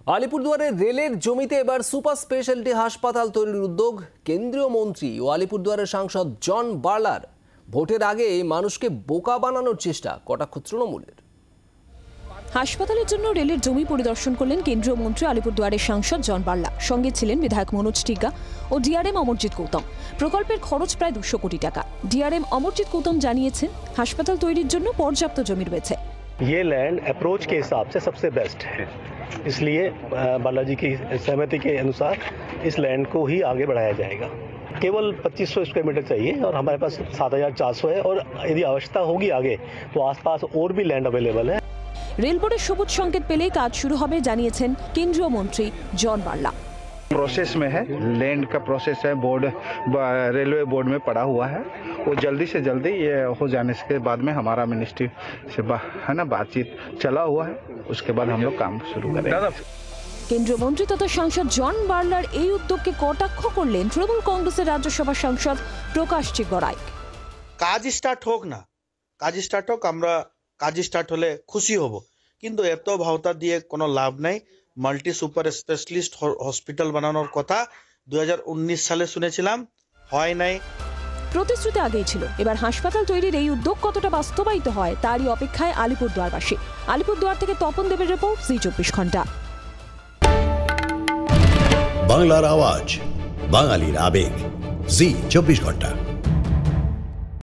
আলিপুরদুয়ারে রেলের জমিতে এবার সুপার স্পেশালিটি হাসপাতাল তৈরির উদ্যোগ কেন্দ্রীয় মন্ত্রী ও আলিপুরদুয়ারের সাংসদ জন বার্লার। ভোটের আগে মানুষকে বোকা বানানোর চেষ্টা কটাক্ষ তৃণমূলের। হাসপাতালের জন্য রেলের জমি পরিদর্শন করলেন কেন্দ্রীয় মন্ত্রী আলিপুরদুয়ারের সাংসদ জন বার্লা। সঙ্গে ছিলেন বিধায়ক মনোজ টিকা ও ডিআরএম অমরজিৎ গৌতম। প্রকল্পের খরচ প্রায় 200 কোটি টাকা। ডিআরএম অমরজিৎ গৌতম জানিয়েছেন হাসপাতাল তৈরির জন্য পর্যাপ্ত জমি রয়েছে। ये लैंड अप्रोच के हिसाब से सबसे बेस्ट है, इसलिए बालाजी की सहमति के अनुसार इस लैंड को ही आगे बढ़ाया जाएगा। केवल 2500 स्क्वायर मीटर चाहिए और हमारे पास 7400 है और यदि आवश्यकता होगी आगे तो आसपास और भी लैंड अवेलेबल है। রেল বোর্ডের সবুজ সংকেত পেলেই কাজ শুরু হবে জানিয়েছেন কেন্দ্রীয় মন্ত্রী জন বার্লা। प्रोसेस में है, लैंड का प्रोसेस है, बोर्ड रेलवे बोर्ड में पड़ा हुआ है। वो जल्दी से जल्दी ये हो जाने के बाद में हमारा मिनिस्ट्री से है ना बातचीत चला हुआ है, उसके बाद हम लोग काम शुरू करेंगे। কেন্দ্রীয় মন্ত্রী তথা সাংসদ জন বার্লার এই উদ্যোগকে কটাক্ষ করলেন তৃণমূল কংগ্রেসের রাজ্যসভা সাংসদ প্রকাশ চিগড়াই। কাজ স্টার্ট হোক না, কাজ স্টার্ট হোক, আমরা কাজ স্টার্ট হলে খুশি হব, কিন্তু এত ভাওতা দিয়ে কোনো লাভ নাই। মাল্টি সুপার স্পেশালিস্ট হসপিটাল বানানোর কথা 2019 সালে শুনেছিলাম, হয় নাই। প্রতিশ্রুতি আগেই ছিল, এবার হাসপাতাল তৈরির এই উদ্যোগ কতটা বাস্তবায়িত হয় তারই অপেক্ষায় আলিপুরদুয়ারবাসী। আলিপুরদুয়ার থেকে তপন দেবের রিপোর্ট, জি24 ঘন্টা। বাংলার আওয়াজ, বাঙালির আবেগ, জি24 ঘন্টা।